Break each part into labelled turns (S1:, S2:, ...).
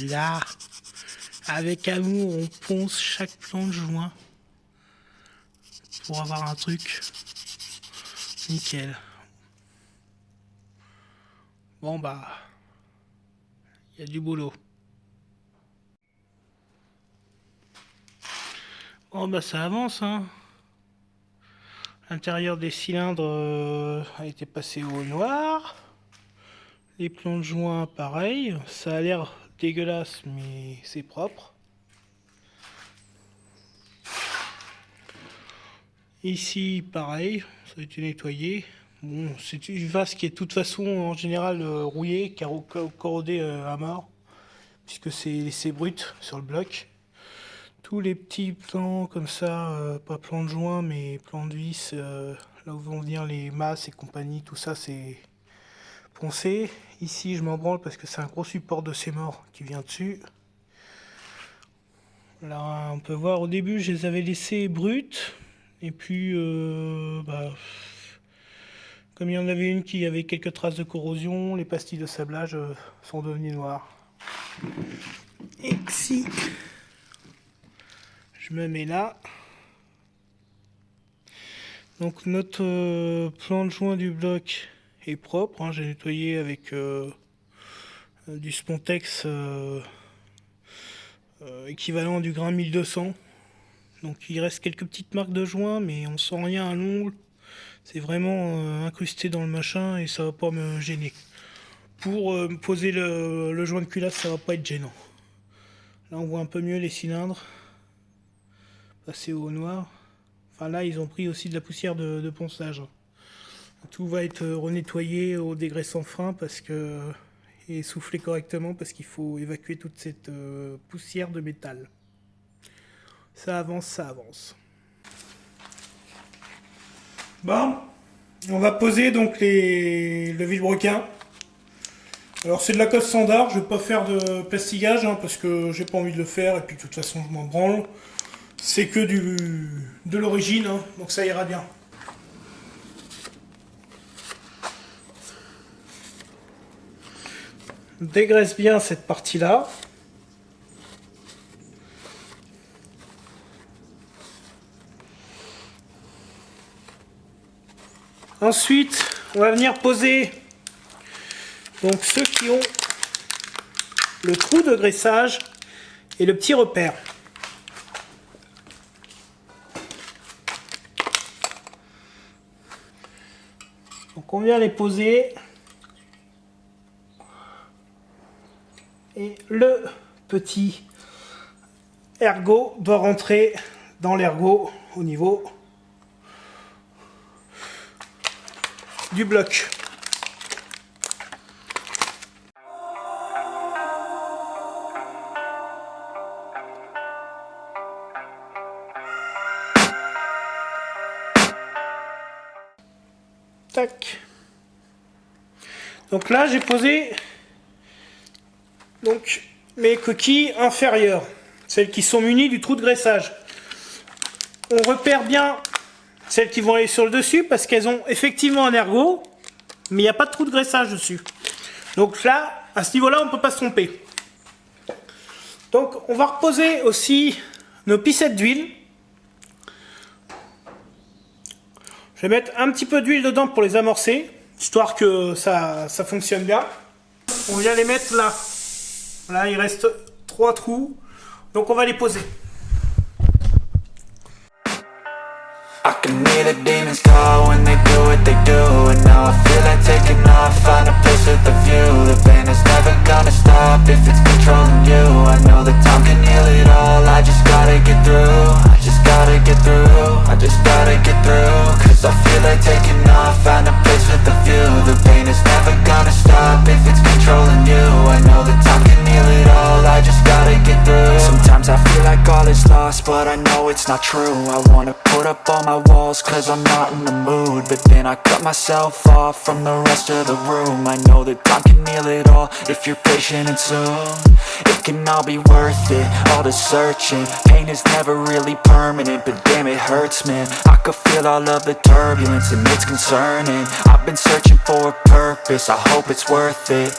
S1: Voilà. Avec amour, on ponce chaque plan de joint pour avoir un truc nickel. Bon bah, il y a du boulot. Oh bah ça avance hein. L'intérieur des cylindres a été passé au noir. Les plans de joint pareil. Ça a l'air dégueulasse mais c'est propre. Ici pareil, ça a été nettoyé. Bon, c'est une vase qui est de toute façon en général rouillée, corrodée à mort, puisque c'est laissé brut sur le bloc. Tous les petits plans comme ça, pas plans de joint mais plans de vis, là où vont venir les masses et compagnie, tout ça c'est poncé. Ici je m'en branle parce que c'est un gros support de ces morts qui vient dessus. Là on peut voir au début je les avais laissés brutes. Et puis, comme il y en avait une qui avait quelques traces de corrosion, les pastilles de sablage sont devenues noires. Et si je me mets là, donc notre plan de joint du bloc est propre, hein, j'ai nettoyé avec du Spontex équivalent du grain 1200. Donc il reste quelques petites marques de joint, mais on sent rien à l'ongle. C'est vraiment incrusté dans le machin et ça va pas me gêner. Pour poser le joint de culasse, ça va pas être gênant. Là on voit un peu mieux les cylindres. Passer au noir. Enfin là ils ont pris aussi de la poussière de ponçage. Tout va être renettoyé au dégraissant fin parce que et soufflé correctement parce qu'il faut évacuer toute cette poussière de métal. Ça avance, ça avance. Bon, on va poser donc le vilebrequin. Alors c'est de la cosse standard, je vais pas faire de plastigage hein, parce que j'ai pas envie de le faire et puis de toute façon je m'en branle. C'est que de l'origine, hein, donc ça ira bien. On dégraisse bien cette partie-là. Ensuite, on va venir poser donc ceux qui ont le trou de graissage et le petit repère. Donc on vient les poser et le petit ergot doit rentrer dans l'ergot au niveau du bloc. Tac. Donc là j'ai posé donc mes coquilles inférieures, celles qui sont munies du trou de graissage. On repère bien celles qui vont aller sur le dessus parce qu'elles ont effectivement un ergot, mais il n'y a pas de trou de graissage dessus. Donc là, à ce niveau-là, on ne peut pas se tromper. Donc on va reposer aussi nos pissettes d'huile. Je vais mettre un petit peu d'huile dedans pour les amorcer, histoire que ça fonctionne bien. On vient les mettre là. Là, il reste 3 trous, donc on va les poser.
S2: I can hear the demons call when they do what they do. And now I feel like taking off, find a place with a view. The pain is never gonna stop if it's controlling you. I know that time can heal it all, I just gotta get through. I just gotta get through, I just gotta get through. Cause I feel like taking off, find a place with a view. The pain is never gonna stop if it's controlling you. I know that time can heal it all, I just gotta get through. Sometimes I feel like all is lost, but I know it's not true. I wanna put up all my walls cause I'm not in the mood, but then I cut myself off from the rest of the room. I know that time can heal it all if you're patient and soon it can all be worth it, all the searching. Pain is never really permanent, but damn it hurts man. I could feel all of the turbulence and it's concerning. I've been searching for a purpose, I hope it's worth it.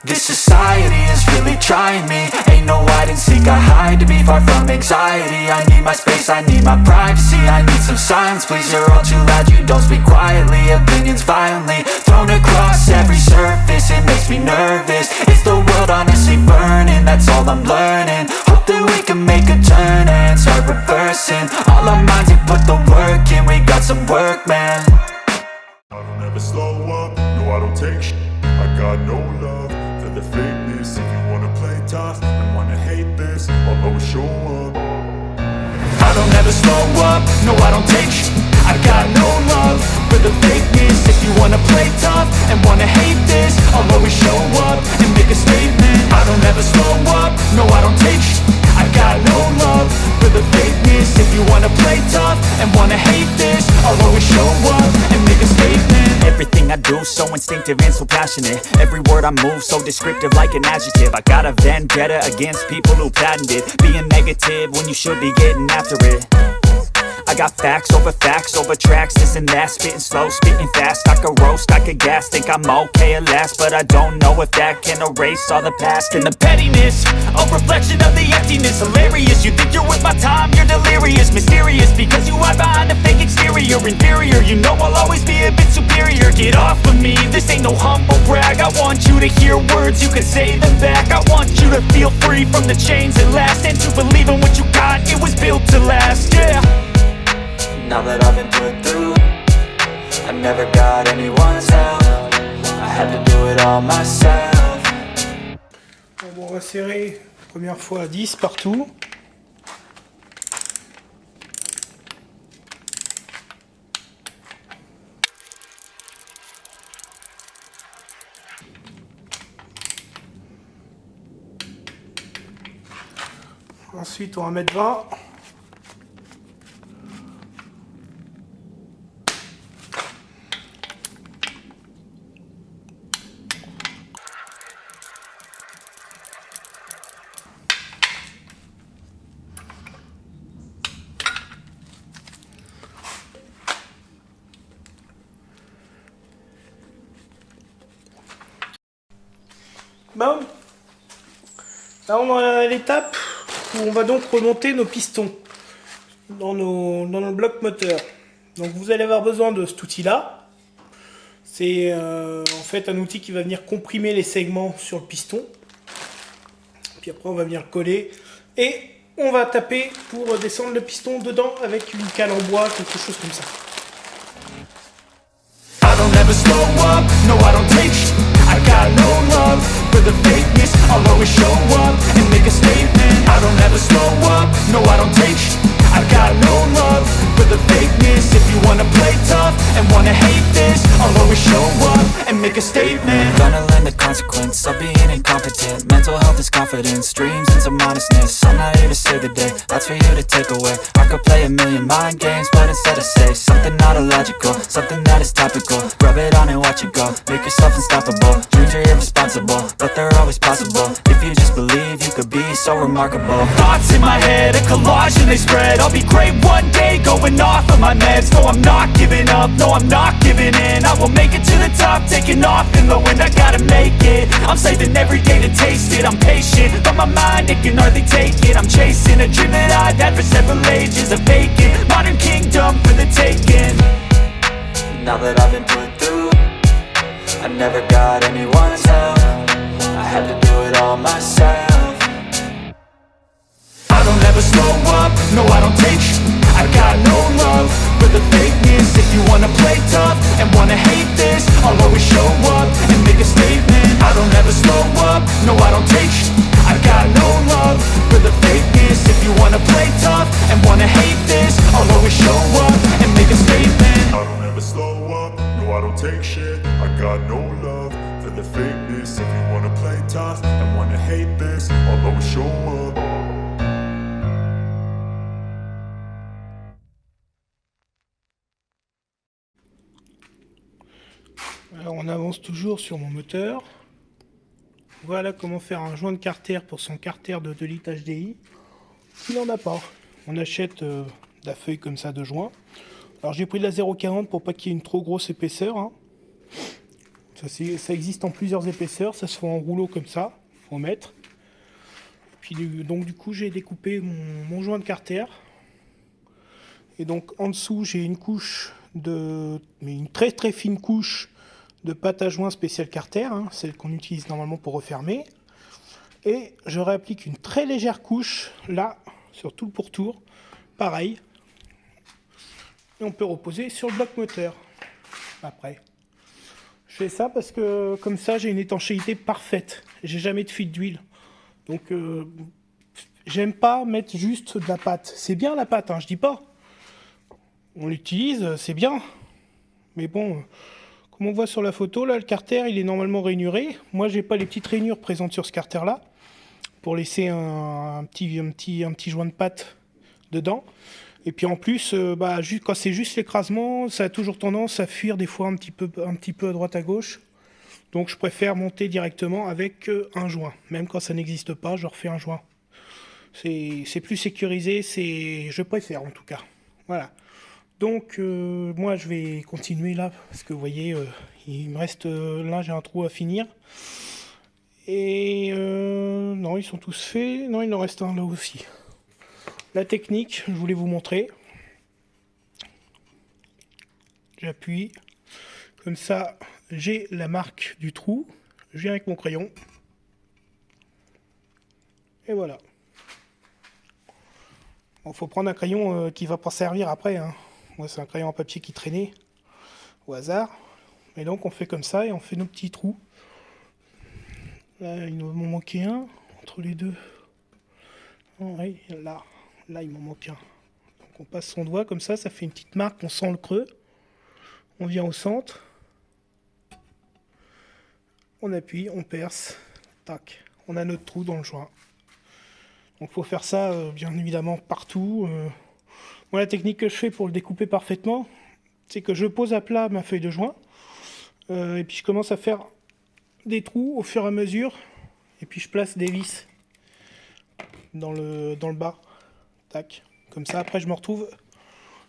S2: This society is really trying me. Ain't no hide and seek, I hide to be far from anxiety. I need my space, I need my privacy. I need some silence, please, you're all too loud. You don't speak quietly, opinions violently thrown across every surface. It makes me nervous. Is the world honestly burning? That's all I'm learning. Hope that we can make a turn and start reversing all our minds and put the work in. We got some work, man.
S3: I don't ever slow up, no I don't take sh**. I got no love for the fakeness. If you wanna play tough and wanna hate this, I'll always show up.
S2: I don't ever slow up, no I don't take sh**. I got no love for the fakeness. If you wanna play tough and wanna hate this, I'll always show up and make a statement. I don't ever slow up, no I don't take sh**. I got no love for the fakeness. If you wanna play tough and wanna hate this, I'll always show up and make a statement.
S4: Everything I do so instinctive and so passionate. Every word I move so descriptive like an adjective. I got a vendetta against people who patented being negative when you should be getting after it. I got facts over tracks, this and that. Spitting slow, spitting fast. I could roast, I could gas. Think I'm okay at last, but I don't know if that can erase all the past. And the pettiness, a reflection of the emptiness. Hilarious, you think you're with my time, you're delirious. Mysterious, because you hide behind a fake exterior. Inferior, you know I'll always be a bit superior. Get off of me, this ain't no humble brag. I want you to hear words, you can say them back. I want you to feel free from the chains that last, and to believe in what you got, it was built to last, yeah.
S2: Now that I've been put through, I never got anyone's help. I had to do it all myself.
S1: Bon, on va serrer première fois à 10 partout. Ensuite on va mettre 20. Bon, là on est à l'étape où on va donc remonter nos pistons dans nos blocs moteurs. Donc vous allez avoir besoin de cet outil là. C'est en fait un outil qui va venir comprimer les segments sur le piston. Puis après on va venir coller et on va taper pour descendre le piston dedans avec une cale en bois, quelque chose comme ça.
S2: I don't ever slow up, no I don't take sh**. I got no love for the fakeness. I'll always show up and make a statement. I don't ever slow up, no I don't take sh**. I got no love for the fakeness. If you wanna play tough and wanna hate this, I'll always show up and make a statement.
S4: Gonna learn the consequence of being incompetent. Mental health is confidence, dreams and some honestness. I'm not here to save the day, that's for you to take away. I could play a million mind games, but instead I say something not illogical, something that is topical. Rub it on and watch it go, make yourself unstoppable. Dreams are irresponsible, but they're always possible. If you just believe, you could be so remarkable.
S2: Thoughts in my head, a collage and they spread. I'll be great one day, going off of my meds. No, I'm not giving up, no, I'm not giving in. I will make it to the top, taking off in the wind. I gotta make it, I'm saving every day to taste it. I'm patient, but my mind, it can hardly take it. I'm chasing a dream that I've had for several ages. A vacant, modern kingdom for the taking. Now that I've been put through, I never got anyone's help. I had to do it all myself. I don't ever slow up, no I don't take sh**. I got no love for the fakeness. If you wanna play tough and wanna hate this, I'll always show up and make a statement. I don't ever slow up, no I don't take sh**. I got no love for the fakeness. If you wanna play tough and wanna hate this, I'll always show up and make a statement.
S3: I don't ever slow up, no I don't take shit. I got no love for the fakeness. If you wanna play tough and wanna hate this, I'll always show up.
S1: Alors on avance toujours sur mon moteur. Voilà comment faire un joint de carter pour son carter de 2 litres HDI. Il n'en a pas. On achète de la feuille comme ça de joint. Alors j'ai pris de la 0,40 pour pas qu'il y ait une trop grosse épaisseur. Hein. Ça existe en plusieurs épaisseurs, ça se fait en rouleau comme ça, faut en mettre. Puis donc du coup j'ai découpé mon joint de carter. Et donc en dessous j'ai une couche mais une très très fine couche de pâte à joint spéciale carter, hein, celle qu'on utilise normalement pour refermer. Et je réapplique une très légère couche là sur tout le pourtour, pareil. Et on peut reposer sur le bloc moteur après. Je fais ça parce que comme ça j'ai une étanchéité parfaite. J'ai jamais de fuite d'huile. Donc j'aime pas mettre juste de la pâte. C'est bien la pâte, hein, je dis pas. On l'utilise, c'est bien. Mais bon, comme on voit sur la photo, là, le carter, il est normalement rainuré. Moi, j'ai pas les petites rainures présentes sur ce carter-là, pour laisser un petit joint de pâte dedans. Et puis en plus, quand c'est juste l'écrasement, ça a toujours tendance à fuir des fois un petit peu à droite à gauche. Donc je préfère monter directement avec un joint. Même quand ça n'existe pas, je refais un joint. C'est plus sécurisé, je préfère en tout cas. Voilà. Donc moi je vais continuer là, parce que vous voyez, il me reste, là j'ai un trou à finir. Et non, ils sont tous faits. Non, il en reste un là aussi. La technique, je voulais vous montrer. J'appuie. Comme ça, j'ai la marque du trou. Je viens avec mon crayon. Et voilà. Bon, faut prendre un crayon qui va pas servir après, hein. Moi, c'est un crayon à papier qui traînait au hasard. Et donc, on fait comme ça et on fait nos petits trous. Là, il m'en manquait un entre les deux. Oh, oui, là, il m'en manque un. Donc, on passe son doigt comme ça fait une petite marque, on sent le creux. On vient au centre. On appuie, on perce. Tac, on a notre trou dans le joint. Donc, il faut faire ça, bien évidemment, partout. Moi, la technique que je fais pour le découper parfaitement, c'est que je pose à plat ma feuille de joint. Et puis, je commence à faire des trous au fur et à mesure. Et puis, je place des vis dans le bas. Tac. Comme ça, après, je me retrouve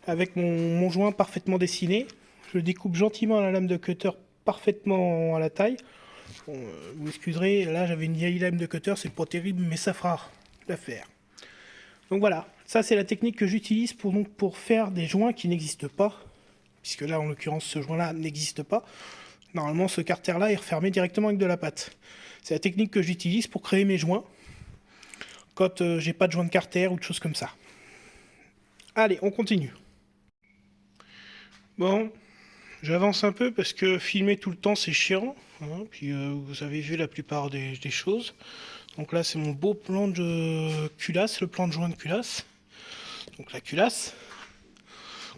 S1: avec mon joint parfaitement dessiné. Je le découpe gentiment à la lame de cutter, parfaitement à la taille. Bon, vous excuserez, là, j'avais une vieille lame de cutter, c'est pas terrible, mais ça fera l'affaire. Donc voilà, ça c'est la technique que j'utilise pour faire des joints qui n'existent pas, puisque là en l'occurrence ce joint là n'existe pas. Normalement ce carter là est refermé directement avec de la pâte. C'est la technique que j'utilise pour créer mes joints quand j'ai pas de joint de carter ou de choses comme ça. Allez, on continue. Bon, j'avance un peu parce que filmer tout le temps c'est chiant, hein, puis vous avez vu la plupart des choses. Donc là c'est mon beau plan de culasse, le plan de joint de culasse. Donc la culasse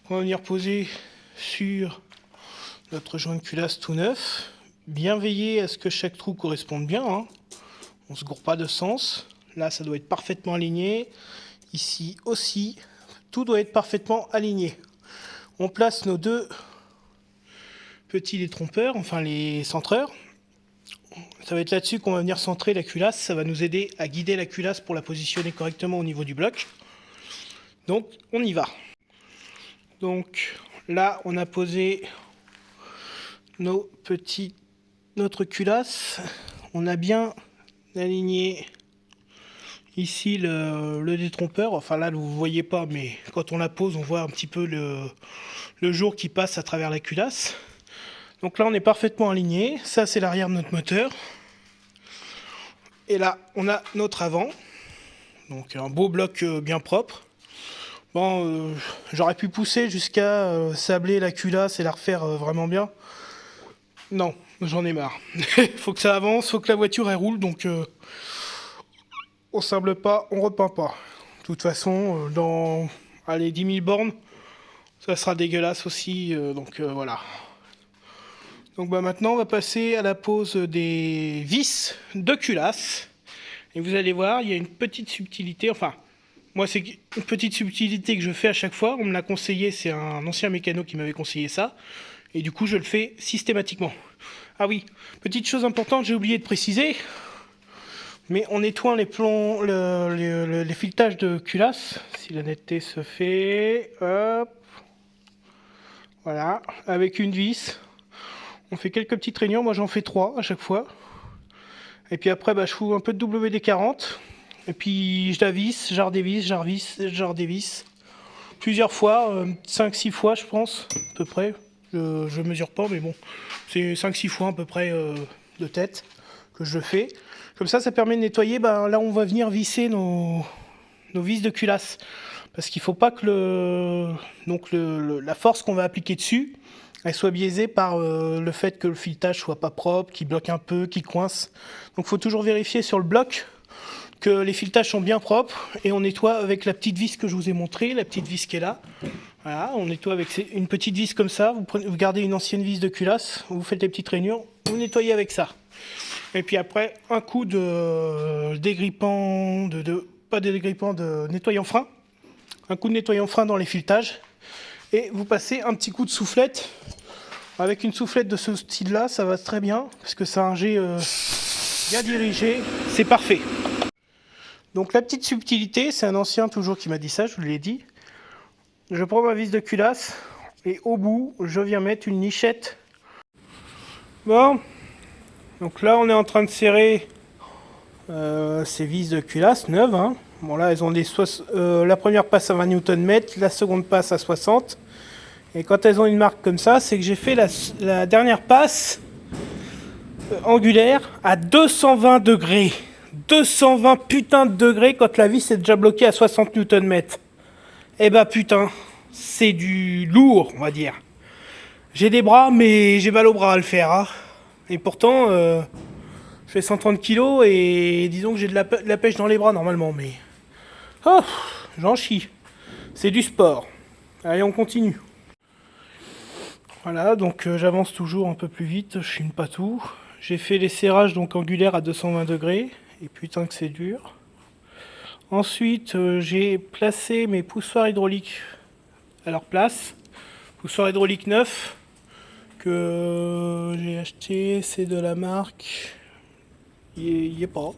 S1: qu'on va venir poser sur notre joint de culasse tout neuf. Bien veiller à ce que chaque trou corresponde bien, hein. On se gourre pas de sens. Là ça doit être parfaitement aligné. Ici aussi, tout doit être parfaitement aligné. On place nos deux petits détrompeurs, enfin les centreurs. Ça va être là-dessus qu'on va venir centrer la culasse. Ça va nous aider à guider la culasse pour la positionner correctement au niveau du bloc. Donc, on y va. Donc, là, on a posé notre culasse. On a bien aligné ici le détrompeur. Enfin, là, vous ne voyez pas, mais quand on la pose, on voit un petit peu le jour qui passe à travers la culasse. Donc là, on est parfaitement aligné. Ça, c'est l'arrière de notre moteur. Et là, on a notre avant. Donc, un beau bloc bien propre. Bon, j'aurais pu pousser jusqu'à sabler la culasse et la refaire vraiment bien. Non, j'en ai marre. Faut que ça avance, faut que la voiture, elle roule. Donc, on sable pas, on repeint pas. De toute façon, dans 10 000 bornes, ça sera dégueulasse aussi. Donc, voilà. Donc maintenant on va passer à la pose des vis de culasse. Et vous allez voir, il y a une petite subtilité, enfin, moi c'est une petite subtilité que je fais à chaque fois. On me l'a conseillé, c'est un ancien mécano qui m'avait conseillé ça. Et du coup je le fais systématiquement. Ah oui, petite chose importante, j'ai oublié de préciser. Mais on nettoie les plombs, les filetages de culasse. Si la netteté se fait, hop. Voilà, avec une vis. On fait quelques petites réunions, moi j'en fais 3 à chaque fois. Et puis après je fous un peu de WD-40. Et puis je la visse, je redévisse. Plusieurs fois, 5-6 fois je pense, à peu près. Je mesure pas, mais bon, c'est 5-6 fois à peu près de tête que je fais. Comme ça permet de nettoyer là où on va venir visser nos vis de culasse. Parce qu'il ne faut pas que la force qu'on va appliquer dessus, elle soit biaisée par le fait que le filetage soit pas propre, qu'il bloque un peu, qu'il coince. Donc il faut toujours vérifier sur le bloc que les filetages sont bien propres et on nettoie avec la petite vis que je vous ai montré, la petite vis qui est là. Voilà, on nettoie avec une petite vis comme ça. Vous gardez une ancienne vis de culasse, vous faites les petites rainures, vous nettoyez avec ça. Et puis après, un coup de dégrippant, pas de dégrippant, de nettoyant frein. Un coup de nettoyant frein dans les filetages. Et vous passez un petit coup de soufflette. Avec une soufflette de ce style-là, ça va très bien, parce que ça a un jet bien dirigé. C'est parfait. Donc la petite subtilité, c'est un ancien toujours qui m'a dit ça, je vous l'ai dit. Je prends ma vis de culasse et au bout, je viens mettre une nichette. Bon, donc là on est en train de serrer ces vis de culasse neuves. Hein. Bon là, elles ont la première passe à 20 Nm, la seconde passe à 60. Et quand elles ont une marque comme ça, c'est que j'ai fait la dernière passe angulaire à 220 degrés. 220 putain de degrés quand la vis est déjà bloquée à 60 Nm. Eh bah putain, c'est du lourd, on va dire. J'ai des bras, mais j'ai mal aux bras à le faire. Hein. Et pourtant, je fais 130 kg et disons que j'ai de la pêche dans les bras normalement. Mais oh, j'en chie. C'est du sport. Allez, on continue. Voilà, donc j'avance toujours un peu plus vite, je filme pas tout. J'ai fait les serrages donc angulaires à 220 degrés. Et putain que c'est dur. Ensuite, j'ai placé mes poussoirs hydrauliques à leur place. Poussoir hydraulique neuf que j'ai acheté, c'est de la marque. Il y est pas.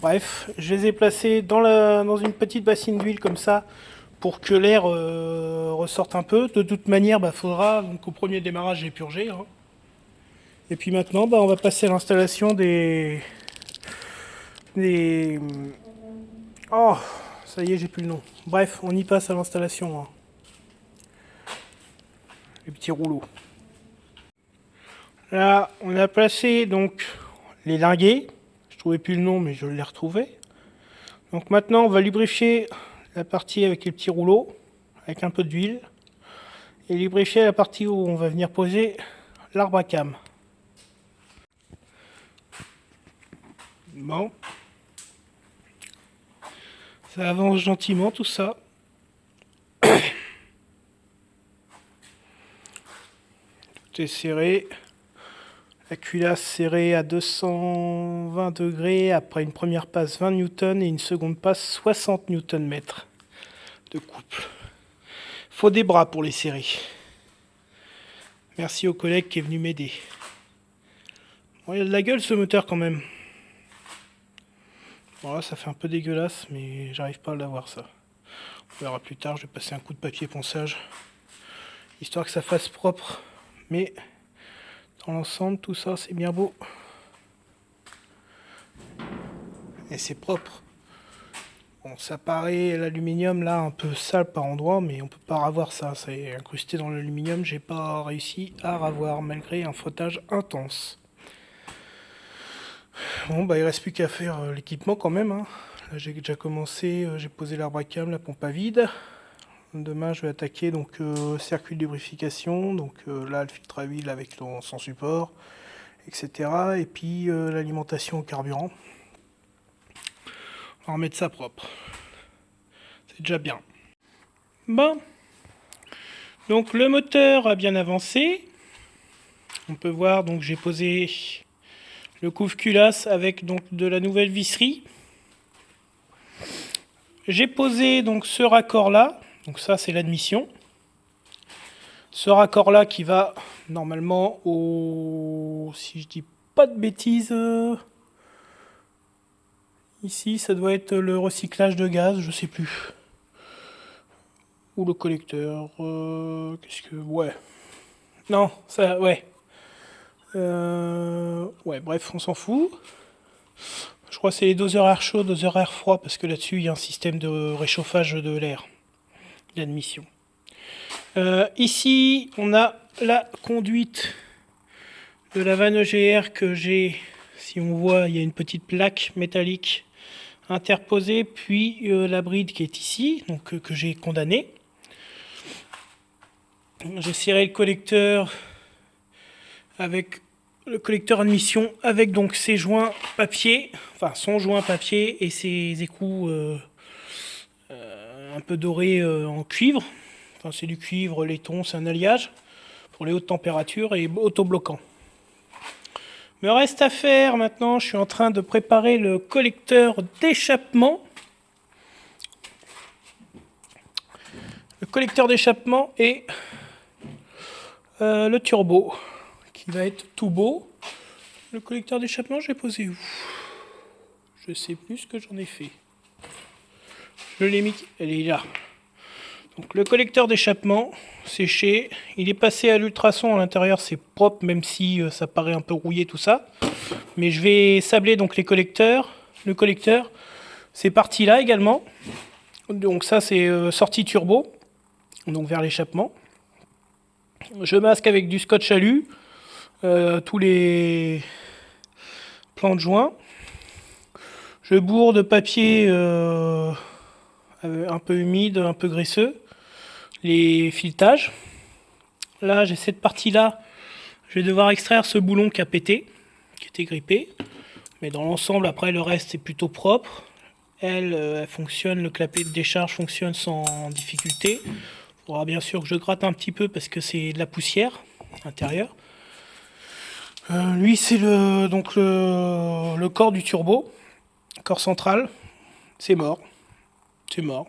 S1: Bref, je les ai placés dans une petite bassine d'huile comme ça pour que l'air ressorte un peu. De toute manière, faudra, donc au premier démarrage, j'ai purgé. Hein. Et puis maintenant, on va passer à l'installation des... Oh, ça y est, j'ai plus le nom. Bref, on y passe à l'installation. Hein. Les petits rouleaux. Là, on a placé donc les linguets. Je trouvais plus le nom, mais je l'ai retrouvé. Donc maintenant, on va lubrifier la partie avec les petits rouleaux, avec un peu d'huile, et lubrifier la partie où on va venir poser l'arbre à cam. Bon. Ça avance gentiment tout ça. Tout est serré. La culasse serrée à 220 degrés après une première passe 20 Newton et une seconde passe 60 Nm de couple. Faut des bras pour les serrer. Merci au collègue qui est venu m'aider. Bon, il y a de la gueule ce moteur quand même. Voilà, ça fait un peu dégueulasse, mais j'arrive pas à l'avoir ça. On verra plus tard, je vais passer un coup de papier ponçage, histoire que ça fasse propre. Mais dans l'ensemble, tout ça, c'est bien beau. Et c'est propre. Bon, ça paraît l'aluminium là un peu sale par endroit, mais on peut pas ravoir ça. Ça est incrusté dans l'aluminium, j'ai pas réussi à ravoir malgré un frottage intense. Bon, il reste plus qu'à faire l'équipement quand même. Hein. Là, j'ai déjà commencé, j'ai posé l'arbre à cam, la pompe à vide. Demain, je vais attaquer donc circuit de lubrification. Donc là, le filtre à huile avec son support, etc. Et puis l'alimentation au carburant. On va remettre ça propre. C'est déjà bien. Bon. Donc le moteur a bien avancé. On peut voir, donc j'ai posé le couvre-culasse avec donc de la nouvelle visserie. J'ai posé donc ce raccord là, donc ça c'est l'admission. Ce raccord là qui va normalement au, si je dis pas de bêtises, ici ça doit être le recyclage de gaz, je sais plus. Ou le collecteur, qu'est-ce que, ouais. Non, ça, ouais, Ouais, bref, on s'en fout. Je crois que c'est les doseurs air chaud, doseurs air froid, parce que là-dessus, il y a un système de réchauffage de l'air, d'admission. Ici, on a la conduite de la vanne EGR que j'ai, si on voit, il y a une petite plaque métallique interposée, puis la bride qui est ici, donc que j'ai condamnée. J'ai serré le collecteur avec le collecteur admission avec donc ses joints papier, enfin son joint papier et ses écous un peu dorés en cuivre. Enfin c'est du cuivre laiton, c'est un alliage pour les hautes températures et autobloquant. Me reste à faire maintenant, je suis en train de préparer le collecteur d'échappement. Le collecteur d'échappement et le turbo qui va être tout beau. Le collecteur d'échappement, j'ai posé où? Je sais plus ce que j'en ai fait. Je l'ai mis, elle est là. Donc le collecteur d'échappement séché, il est passé à l'ultrason à l'intérieur, c'est propre même si ça paraît un peu rouillé tout ça. Mais je vais sabler donc les collecteurs. Le collecteur, c'est parti là également. Donc ça c'est sortie turbo, donc vers l'échappement. Je masque avec du scotch alu tous les plans de joint. Je bourre de papier un peu humide, un peu graisseux, les filetages. Là, j'ai cette partie-là. Je vais devoir extraire ce boulon qui a pété, qui était grippé. Mais dans l'ensemble, après, le reste est plutôt propre. Elle fonctionne, le clapet de décharge fonctionne sans difficulté. Il faudra bien sûr que je gratte un petit peu parce que c'est de la poussière à l'intérieur. Lui, c'est le corps du turbo, corps central. C'est mort. C'est mort.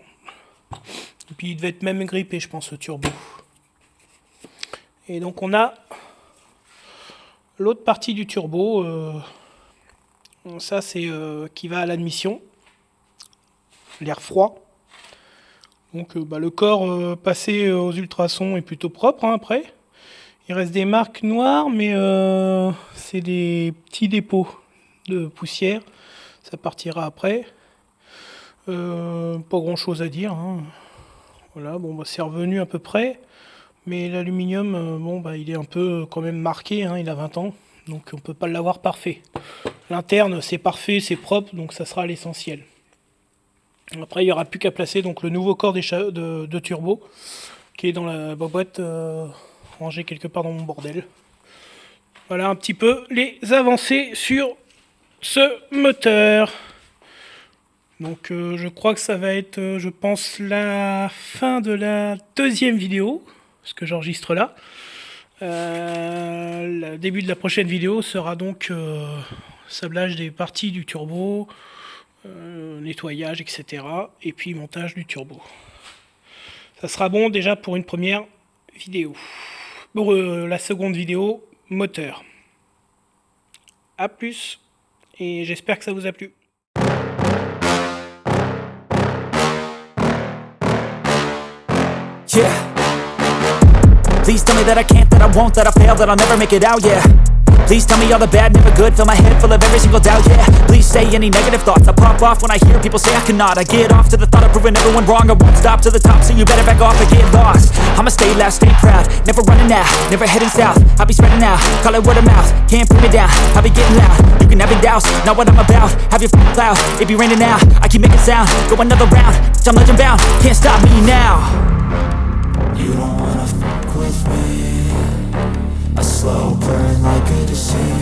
S1: Et puis il devait être même grippé, je pense, le turbo. Et donc on a l'autre partie du turbo. Ça, c'est qui va à l'admission. L'air froid. Donc le corps passé aux ultrasons est plutôt propre après. Il reste des marques noires, mais c'est des petits dépôts de poussière. Ça partira après. Pas grand chose à dire. Hein. Voilà, bon, c'est revenu à peu près. Mais l'aluminium, il est un peu quand même marqué. Hein, il a 20 ans. Donc on ne peut pas l'avoir parfait. L'interne, c'est parfait, c'est propre. Donc ça sera l'essentiel. Après, il n'y aura plus qu'à placer donc, le nouveau corps de turbo qui est dans la boîte rangée quelque part dans mon bordel. Voilà un petit peu les avancées sur ce moteur. Donc je crois que ça va être, je pense, la fin de la deuxième vidéo, ce que j'enregistre là. Le début de la prochaine vidéo sera donc sablage des parties du turbo, nettoyage, etc. Et puis montage du turbo. Ça sera bon déjà pour une première vidéo. Pour la seconde vidéo, moteur. A plus, et j'espère que ça vous a plu.
S4: Yeah. Please tell me that I can't, that I won't, that I fail, that I'll never make it out, yeah. Please tell me all the bad, never good, fill my head full of every single doubt, yeah. Please say any negative thoughts, I pop off when I hear people say I cannot. I get off to the thought of proving everyone wrong, I won't stop to the top, so you better back off and get lost. I'ma stay loud, stay proud, never running out, never heading south. I'll be spreading out, call it word of mouth, can't put me down, I'll be getting loud. You can have it douse, not what I'm about, have your f***ing cloud, it be raining now. I keep making sound, go another round, I'm legend bound, can't stop me now.
S2: You don't wanna fuck with me. A slow burn like a disease.